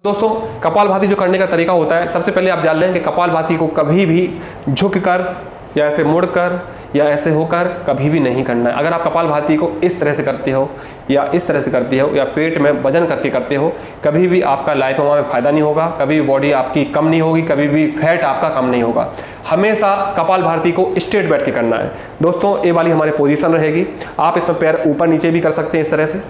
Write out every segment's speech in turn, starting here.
दोस्तों कपालभाति जो करने का तरीका होता है, सबसे पहले आप जान लें कि कपालभाति को कभी भी झुककर या ऐसे मुड़कर या ऐसे होकर कभी भी नहीं करना है। अगर आप कपालभाति को इस तरह से करते हो या इस तरह से करते हो या पेट में वजन करके करते हो, कभी भी आपका लाइपोमा में फ़ायदा नहीं होगा, कभी भी बॉडी आपकी कम नहीं होगी, कभी भी फैट आपका कम नहीं होगा। हमेशा कपालभाति को स्ट्रेट बैठ के करना है। दोस्तों ये वाली हमारी पोजीशन रहेगी। आप इसमें पैर ऊपर नीचे भी कर सकते हैं इस तरह से।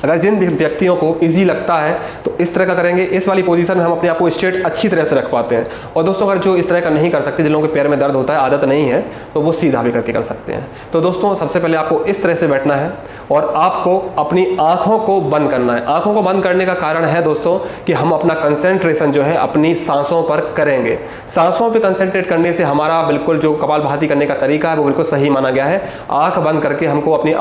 अगर जिन भी व्यक्तियों को इजी लगता है तो इस तरह का करेंगे। इस वाली पोजीशन में हम अपने आप को स्ट्रेट अच्छी तरह से रख पाते हैं। और दोस्तों अगर जो इस तरह का नहीं कर सकते, जिन लोगों के पैर में दर्द होता है, आदत नहीं है, तो वो सीधा भी करके कर सकते हैं। तो दोस्तों सबसे पहले आपको इस तरह से बैठना है और आपको अपनी आंखों को बंद करना है। आंखों को बंद करने का कारण है दोस्तों कि हम अपना कंसेंट्रेशन जो है अपनी सांसों पर करेंगे। सांसों पर कंसेंट्रेट करने से हमारा बिल्कुल जो कपालभाति करने का तरीका है वो बिल्कुल सही माना गया है। आंख बंद करके हमको अपनी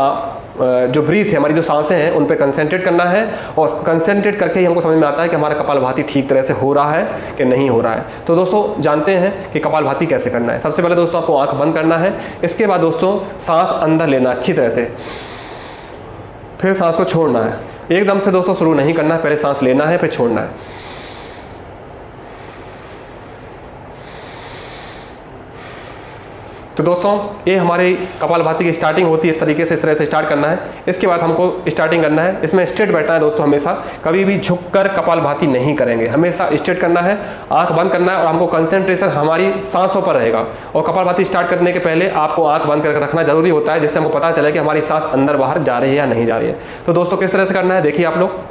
जो ब्रीथ है, हमारी जो सांसें हैं, उन पे कंसेंट्रेट करना है और कंसेंट्रेट करके ही हमको समझ में आता है कि हमारा कपालभाति ठीक तरह से हो रहा है कि नहीं हो रहा है। तो दोस्तों जानते हैं कि कपालभाति कैसे करना है। सबसे पहले दोस्तों आपको आंख बंद करना है। इसके बाद दोस्तों सांस अंदर लेना अच्छी तरह से, फिर सांस को छोड़ना है। एकदम से दोस्तों शुरू नहीं करना है, पहले सांस लेना है फिर छोड़ना है। तो दोस्तों ये हमारी कपालभाति की स्टार्टिंग होती है इस तरीके से, इस तरह से स्टार्ट करना है। इसके बाद हमको स्टार्टिंग करना है, इसमें स्ट्रेट बैठना है दोस्तों। हमेशा कभी भी झुककर कपालभाति नहीं करेंगे, हमेशा स्ट्रेट करना है, आंख बंद करना है और हमको कंसंट्रेशन हमारी सांसों पर रहेगा। और कपालभाति स्टार्ट करने के पहले आपको आंख बंद करके रखना जरूरी होता है, जिससे हमको पता चले कि हमारी सांस अंदर बाहर जा रही है या नहीं जा रही है। तो दोस्तों किस तरह से करना है देखिए आप लोग।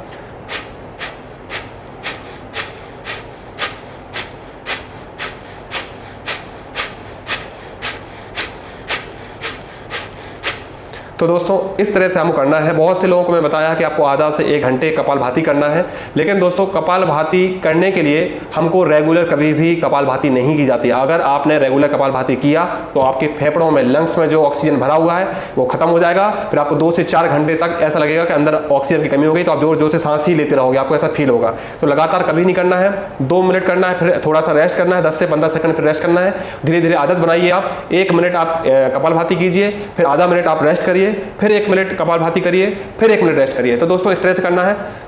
तो दोस्तों इस तरह से हमको करना है। बहुत से लोगों को मैं बताया कि आपको आधा से 1 घंटे कपालभाति करना है, लेकिन दोस्तों कपालभाति करने के लिए हमको रेगुलर कभी भी कपालभाति नहीं की जाती। अगर आपने रेगुलर कपालभाति किया तो आपके फेफड़ों में, लंग्स में जो ऑक्सीजन भरा हुआ है वो खत्म हो जाएगा। फिर आपको 2 से 4 घंटे तक ऐसा लगेगा कि अंदर ऑक्सीजन की कमी हो गई, तो आप जोर जोर से सांस ही लेते रहोगे, आपको ऐसा फील होगा। तो लगातार कभी नहीं करना है। 2 मिनट करना है, फिर थोड़ा सा रेस्ट करना है, 10 से 15 सेकंड फिर रेस्ट करना है। धीरे धीरे आदत बनाइए आप। 1 मिनट आप कपालभाति कीजिए, फिर आधा मिनट आप रेस्ट करिए, फिर 1 मिनट कपालभाति करिए, फिर 1 मिनट रेस्ट करिए। तो दोस्तों इस तरह से करना है।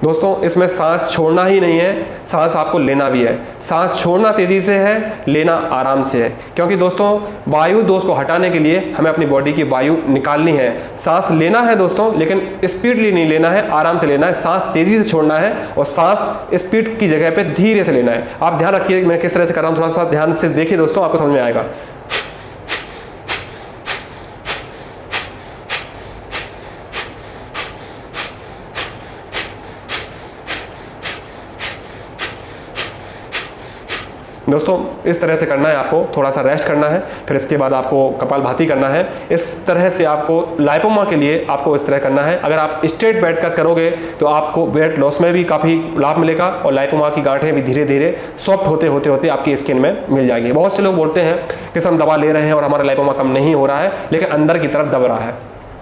दोस्तों इसमें सांस छोड़ना ही नहीं है, सांस आपको लेना भी है। सांस छोड़ना तेजी से है, लेना आराम से है, क्योंकि दोस्तों वायु दोष को हटाने के लिए हमें अपनी बॉडी की वायु निकालनी है। सांस लेना है दोस्तों, लेकिन स्पीडली नहीं लेना है, आराम से लेना है। सांस तेजी से छोड़ना है और सांस स्पीड की जगह पे धीरे से लेना है। आप ध्यान रखिए मैं किस तरह से कर रहा हूँ, थोड़ा सा ध्यान से देखिए दोस्तों, आपको समझ में आएगा। दोस्तों इस तरह से करना है आपको, थोड़ा सा रेस्ट करना है, फिर इसके बाद आपको कपालभाति करना है। इस तरह से आपको लाइपोमा के लिए आपको इस तरह करना है। अगर आप स्ट्रेट बैठकर करोगे तो आपको वेट लॉस में भी काफ़ी लाभ मिलेगा और लाइपोमा की गांठें भी धीरे धीरे सॉफ्ट होते होते होते आपकी स्किन में मिल जाएगी। बहुत से लोग बोलते हैं कि हम दवा ले रहे हैं और हमारा लाइपोमा कम नहीं हो रहा है, लेकिन अंदर की तरफ दब रहा है।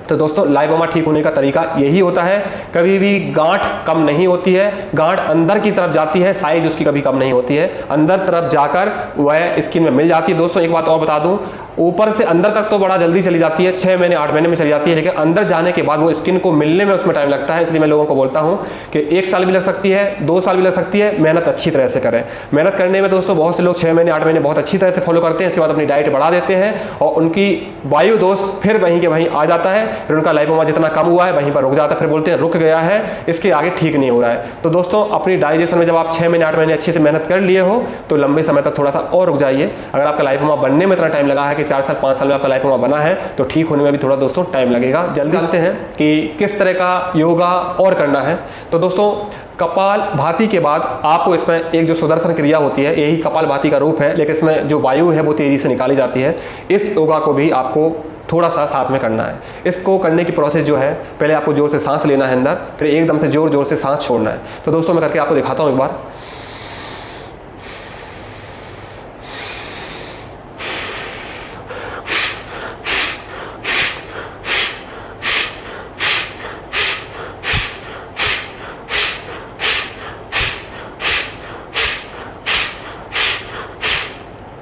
तो दोस्तों लाइपोमा ठीक होने का तरीका यही होता है। कभी भी गांठ कम नहीं होती है, गांठ अंदर की तरफ जाती है, साइज उसकी कभी कम नहीं होती है, अंदर तरफ जाकर वह स्किन में मिल जाती है। दोस्तों एक बात और बता दूं, ऊपर से अंदर तक तो बड़ा जल्दी चली जाती है, 6 महीने 8 महीने में चली जाती है, लेकिन अंदर जाने के बाद वो स्किन को मिलने में उसमें टाइम लगता है। इसलिए मैं लोगों को बोलता हूं कि 1 साल भी लग सकती है, 2 साल भी लग सकती है। मेहनत अच्छी तरह से करें। मेहनत करने में दोस्तों बहुत से लोग 6 महीने 8 महीने बहुत अच्छी तरह से फॉलो करते हैं, इसके बाद अपनी डाइट बढ़ा देते हैं और उनकी वायु दोष फिर वहीं के वहीं आ जाता है। फिर उनका लाइपोमा जितना कम हुआ है वहीं पर रुक जाता है, फिर बोलते हैं रुक गया है, इसके आगे ठीक नहीं हो रहा है। तो दोस्तों अपनी डाइजेशन में जब आप 6 महीने 8 महीने अच्छे से मेहनत कर लिए हो तो लंबे समय तक थोड़ा सा और रुक जाइए। अगर आपका लाइपोमा बनने में इतना टाइम लगा है कि 4 साल 5 साल में लाइपोमा बना है तो ठीक होने में भी थोड़ा दोस्तों टाइम लगेगा। जल्दी जानते हैं कि किस तरह का योगा और करना है। तो दोस्तों कपालभाति के बाद आपको इसमें एक जो सुदर्शन क्रिया होती है, यही कपालभाति का रूप है, लेकिन इसमें जो वायु है वो तेजी से निकाली जाती है। इस योगा को भी आपको थोड़ा सा साथ में करना है। इसको करने की प्रोसेस जो है, पहले आपको जोर से सांस लेना है अंदर, फिर एकदम से जोर जोर से सांस छोड़ना है। तो दोस्तों मैं करके आपको दिखाता हूँ एक बार।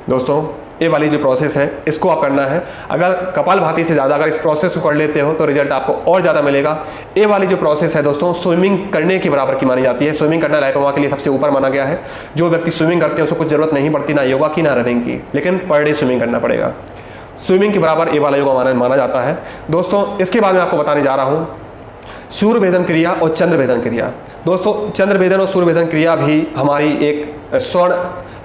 दोस्तों ये वाली जो प्रोसेस है इसको आप करना है। अगर कपालभाति से ज़्यादा अगर इस प्रोसेस को कर लेते हो तो रिजल्ट आपको और ज़्यादा मिलेगा। ये वाली जो प्रोसेस है दोस्तों स्विमिंग करने के बराबर की मानी जाती है। स्विमिंग करना लाइपोमा के लिए सबसे ऊपर माना गया है। जो व्यक्ति स्विमिंग करते हैं उसको कुछ जरूरत नहीं पड़ती ना योगा की ना रनिंग की, लेकिन पर डे स्विमिंग करना पड़ेगा। स्विमिंग के बराबर ये वाला योगा माना जाता है। दोस्तों इसके बाद मैं आपको बताने जा रहा हूँ सूर्य भेदन क्रिया और चंद्र भेदन क्रिया। दोस्तों चंद्र भेदन और सूर्य भेदन क्रिया भी हमारी एक स्वर्ण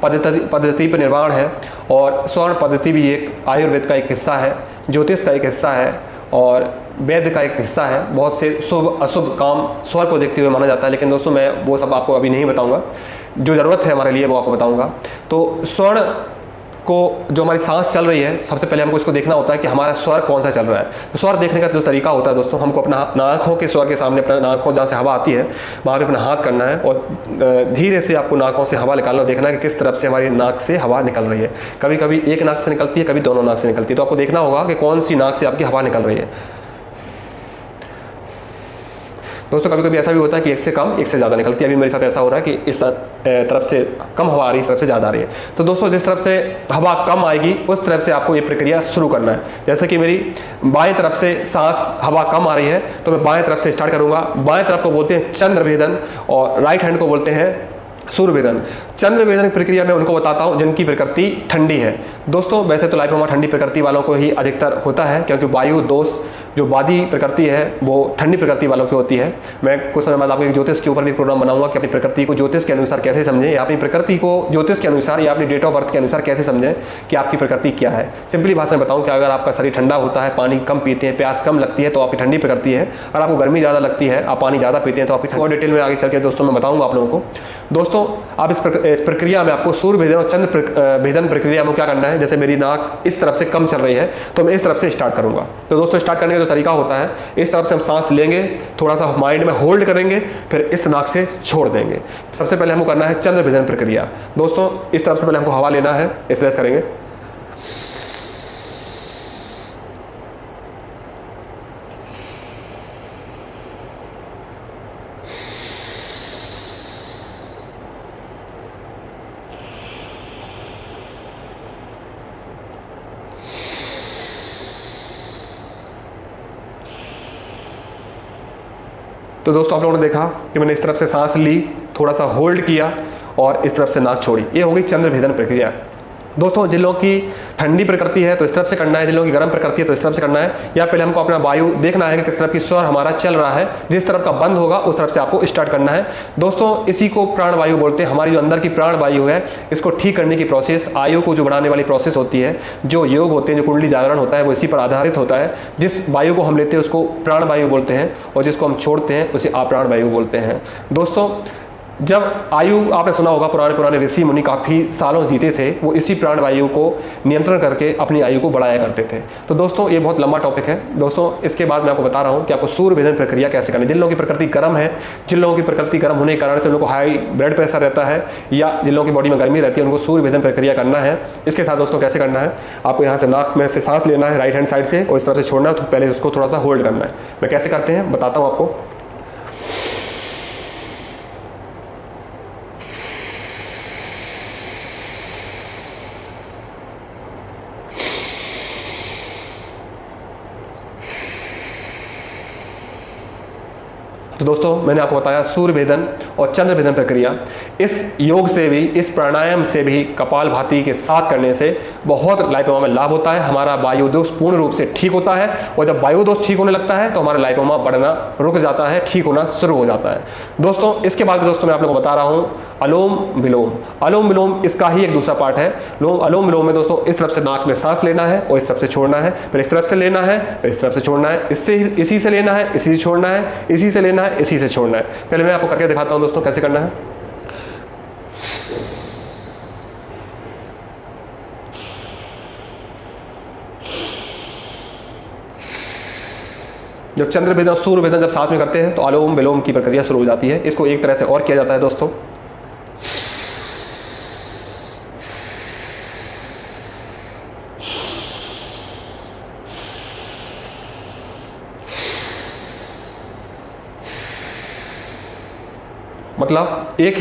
पद्धति पर निर्माण है, और स्वर्ण पद्धति भी एक आयुर्वेद का एक हिस्सा है, ज्योतिष का एक हिस्सा है और वैद्य का एक हिस्सा है। बहुत से शुभ अशुभ काम स्वर को देखते हुए माना जाता है, लेकिन दोस्तों मैं वो सब आपको अभी नहीं बताऊंगा। जो ज़रूरत है हमारे लिए वो आपको बताऊंगा। तो स्वर्ण को जो हमारी सांस चल रही है, सबसे पहले हमको इसको देखना होता है कि हमारा स्वर कौन सा चल रहा है। तो स्वर देखने का जो तरीका होता है दोस्तों, हमको अपना नाकों के स्वर के सामने अपना नाकों जहाँ से हवा आती है वहाँ पे अपना हाथ करना है और धीरे से आपको नाकों से हवा निकालना, देखना है कि किस तरफ से हमारी नाक से हवा निकल रही है। कभी कभी एक नाक से निकलती है, कभी दोनों नाक से निकलती है। तो आपको देखना होगा कि कौन सी नाक से आपकी हवा निकल रही है। दोस्तों कभी कभी ऐसा भी होता है कि एक से कम एक से ज़्यादा निकलती है। अभी मेरे साथ ऐसा हो रहा है कि इस तरफ से कम हवा आ रही है, इस तरफ से ज़्यादा आ रही है। तो दोस्तों जिस तरफ से हवा कम आएगी उस तरफ से आपको ये प्रक्रिया शुरू करना है। जैसे कि मेरी बाएं तरफ से सांस हवा कम आ रही है तो मैं बाएं तरफ से स्टार्ट करूँगा। बाएं तरफ को बोलते हैं चंद्र भेदन और राइट हैंड को बोलते हैं सूर्य भेदन। चंद्र भेदन प्रक्रिया में उनको बताता हूं जिनकी प्रकृति ठंडी है। दोस्तों वैसे तो लाइपोमा ठंडी प्रकृति वालों को ही अधिकतर होता है, क्योंकि वायु दोष जो वादी प्रकृति है वो ठंडी प्रकृति वालों की होती है। मैं कुछ समय बाद आपको एक ज्योतिष के ऊपर भी प्रोग्राम बनाऊंगा कि अपनी प्रकृति को ज्योतिष के अनुसार कैसे समझें, या अपनी प्रकृति को ज्योतिष के अनुसार या अपनी डेट ऑफ बर्थ के अनुसार कैसे समझें कि आपकी प्रकृति क्या है। सिंपली भाषा में बताऊं कि अगर आपका शरीर ठंडा होता है, पानी कम पीते हैं, प्यास कम लगती है तो आपकी ठंडी प्रकृति है। अगर आपको गर्मी ज़्यादा लगती है, आप पानी ज़्यादा पीते हैं तो आपकी और डिटेल में आगे चल के दोस्तों मैं बताऊँगा आप लोगों को। दोस्तों आप इस प्रक्रिया में आपको सूर्य भेदन और चंद्र भेदन प्रक्रिया में क्या करना है। जैसे मेरी नाक इस तरफ से कम चल रही है तो मैं इस तरफ से स्टार्ट करूँगा। तो दोस्तों स्टार्ट करने का जो तरीका होता है, इस तरफ से हम सांस लेंगे, थोड़ा सा माइंड में होल्ड करेंगे, फिर इस नाक से छोड़ देंगे। सबसे पहले हमको करना है चंद्र भेदन प्रक्रिया। दोस्तों इस तरफ से पहले हमको हवा लेना है, इस तरह से करेंगे। तो दोस्तों आप लोगों ने देखा कि मैंने इस तरफ से सांस ली, थोड़ा सा होल्ड किया और इस तरफ से नाक छोड़ी। ये हो गई चंद्र भेदन प्रक्रिया। दोस्तों जिन लोगों की ठंडी प्रकृति है तो इस तरफ से करना है, जिन लोगों की गर्म प्रकृति है तो इस तरफ से करना है। या पहले हमको अपना वायु देखना है कि किस तरफ की स्वर हमारा चल रहा है, जिस तरफ का बंद होगा उस तरफ से आपको स्टार्ट करना है। दोस्तों इसी को प्राण वायु बोलते हैं। हमारी जो अंदर की प्राण वायु है इसको ठीक करने की प्रोसेस, आयु को जो बढ़ाने वाली प्रोसेस होती है, जो योग होते हैं, जो कुंडली जागरण होता है वो इसी पर आधारित होता है। जिस वायु को हम लेते हैं उसको प्राण वायु बोलते हैं और जिसको हम छोड़ते हैं उसे अप्राण वायु बोलते हैं। दोस्तों जब आयु आपने सुना होगा, पुराने ऋषि मुनि काफ़ी सालों जीते थे, वो इसी प्राण वायु को नियंत्रण करके अपनी आयु को बढ़ाया करते थे। तो दोस्तों ये बहुत लंबा टॉपिक है। दोस्तों इसके बाद मैं आपको बता रहा हूँ कि आपको सूर्य भेदन प्रक्रिया कैसे करनी है। जिन लोगों की प्रकृति गर्म है, जिन लोगों की प्रकृति गर्म होने के कारण से उन लोगों को हाई ब्लड प्रेशर रहता है, या जिन लोगों की बॉडी में गर्मी रहती है, उनको सूर्य भेदन प्रक्रिया करना है। इसके साथ दोस्तों कैसे करना है, आपको यहाँ से नाक में से सांस लेना है राइट हैंड साइड से और इस तरह से छोड़ना है। तो पहले उसको थोड़ा सा होल्ड करना है। मैं कैसे करते हैं बताता हूँ आपको। तो दोस्तों मैंने आपको बताया सूर्य भेदन और चंद्र भेदन प्रक्रिया। इस योग से भी, इस प्राणायाम से भी, कपालभाति के साथ करने से बहुत लाइपोमा में लाभ होता है। हमारा वायु दोष पूर्ण रूप से ठीक होता है और जब वायु दोष ठीक होने लगता है तो हमारा लाइपोमा बढ़ना रुक जाता है, ठीक होना शुरू हो जाता है। दोस्तों इसके बाद दोस्तों मैं आप लोगों को बता रहा हूँ अलोम विलोम। अलोम विलोम इसका ही एक दूसरा पार्ट है। अलोम विलोम में दोस्तों इस तरफ से नाक में सांस लेना है और इस तरफ से छोड़ना है, फिर इस तरफ से लेना है, फिर इस तरफ से छोड़ना है, इसी से लेना है, इसी से छोड़ना है, इसी से लेना है, इसी से छोड़ना है। पहले मैं आपको करके दिखाता हूं दोस्तों कैसे करना है। जब चंद्र भेदन और सूर्य भेदन जब साथ में करते हैं तो अलोम विलोम की प्रक्रिया शुरू हो जाती है। इसको एक तरह से और किया जाता है दोस्तों। मतलब एक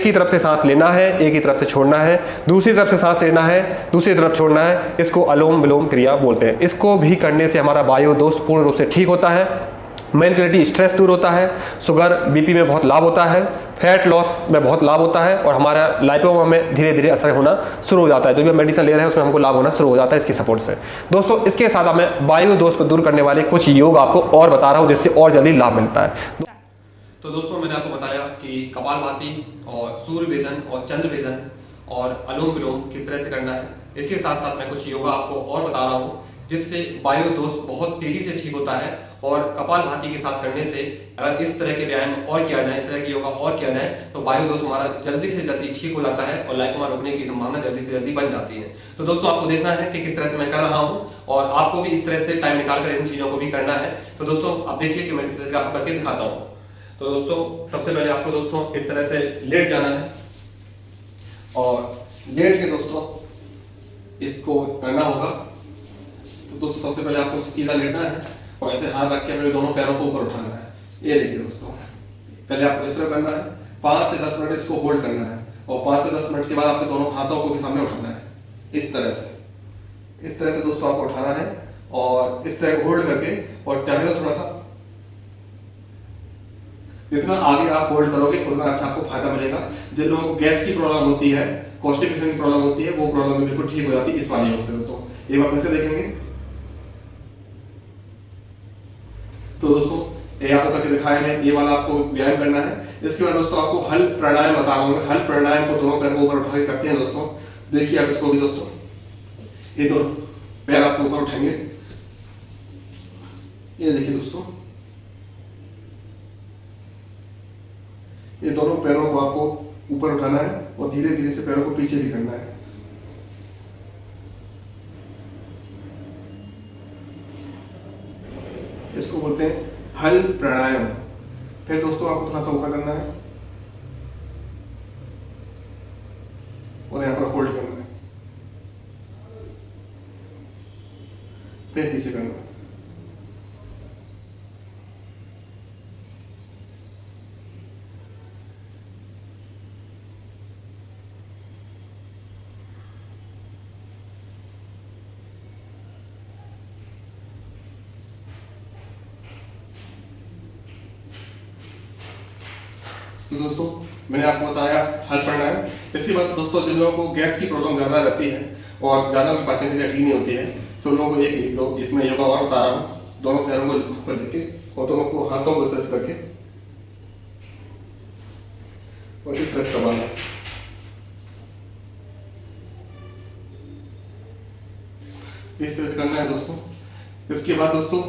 ही तरफ से सांस लेना है, एक ही तरफ से छोड़ना है, दूसरी तरफ से सांस लेना है, दूसरी तरफ छोड़ना है। इसको अनुलोम विलोम क्रिया बोलते हैं। इसको भी करने से हमारा वायु दोष पूर्ण रूप से ठीक होता है, मेंटलिटी स्ट्रेस दूर होता है, शुगर बीपी में बहुत लाभ होता है, फैट लॉस में बहुत लाभ होता है, और हमारा लाइपोमा में धीरे धीरे असर होना शुरू हो जाता है। जो भी हम मेडिसिन ले रहे हैं उसमें हमको लाभ होना शुरू हो जाता है इसकी सपोर्ट से। दोस्तों इसके साथ मैं वायु दोष को दूर करने वाले कुछ योग आपको और बता रहा हूँ जिससे और जल्दी लाभ मिलता है। तो दोस्तों मैंने आपको बताया कि कपालभाति और सूर्य वेदन और चंद्र वेदन और अनुलोम विलोम किस तरह से करना है। इसके साथ साथ मैं कुछ योगा आपको और बता रहा हूँ जिससे वायु दोष बहुत तेजी से ठीक होता है। और कपालभाति के साथ करने से अगर इस तरह के व्यायाम और किया जाए, इस तरह के योगा और किया जाए तो वायु दोष हमारा जल्दी से जल्दी ठीक हो जाता है और लाइपोमा रोकने की संभावना जल्दी से जल्दी बन जाती है। तो दोस्तों आपको देखना है कि किस तरह से मैं कर रहा हूँ और आपको भी इस तरह से टाइम निकाल कर इन चीजों को भी करना है। तो दोस्तों आप देखिए कि मैं किस तरह से आपको करके दिखाता हूँ। तो दोस्तों सबसे पहले आपको दोस्तों इस तरह से लेट जाना है और लेट के दोस्तों इसको करना होगा। तो दोस्तों सबसे पहले आपको सीधा लेटना है और ऐसे हाथ रख के अपने दोनों पैरों को ऊपर उठाना है। ये देखिए दोस्तों, पहले आपको इस तरह करना है, 5 से 10 मिनट इसको होल्ड करना है और 5 से 10 मिनट के बाद आपके दोनों हाथों को भी सामने उठाना है। इस तरह से दोस्तों आपको उठाना है और इस तरह होल्ड करके, और चाहे तो थोड़ा सा जितना आगे आप होल्ड करोगे उतना अच्छा आपको फायदा मिलेगा। जिन लोगों को गैस की प्रॉब्लम होती है, कॉन्स्टिपेशन की प्रॉब्लम होती है, वो प्रॉब्लम बिल्कुल ठीक हो जाती है इस वाले योग से। दोस्तों एक बार फिर से देखेंगे। तो दोस्तों ये आपको करके दिखाया है, ये वाला आपको व्यायाम करना है। इसके बाद दोस्तों आपको हल प्राणायाम बता रहा हूं। हल प्राणायाम को दोनों पैर को ऊपर उठा के करते हैं दोस्तों। देखिए आप इसको भी दोस्तों, ये दोनों पैर आपको ऊपर उठाएंगे। ये देखिए दोस्तों, ये दोनों पैरों को आपको ऊपर उठाना है और धीरे धीरे से पैरों को पीछे भी करना है। इसको बोलते हैं हल प्राणायाम। फिर दोस्तों आपको थोड़ा सा ऊपर करना है और यहां पर होल्ड करना है, फिर पीछे करना है। तो दोस्तों मैंने आपको बताया हल प्राणायाम। इसके बाद दोस्तों जिन लोगों को गैस की प्रॉब्लम ज़्यादा रहती है और ज़्यादा भी पाचन क्रिया ठीक नहीं होती है, तो लोगों को एक इसमें योगा और बता रहा हूँ। दोनों पैरों को ऊपर लेके और दोनों को हाथों को इस तरह से करके और इस तरह से दबाना। इस तरह से करना है दोस्तों। इसके बाद दोस्तों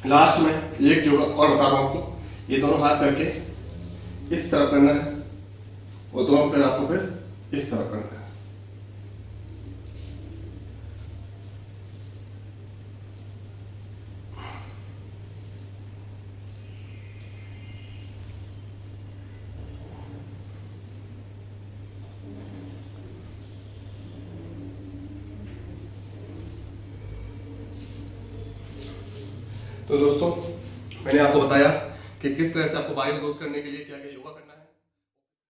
लास्ट में एक योगा और बता रहा हूँ आपको। ये दोनों हाथ करके इस तरह करना है और दोनों पैर आपको फिर इस तरह करना है। तो दोस्तों मैंने आपको बताया कि किस तरह से आपको वायु दोष करने के लिए क्या क्या योगा करना है।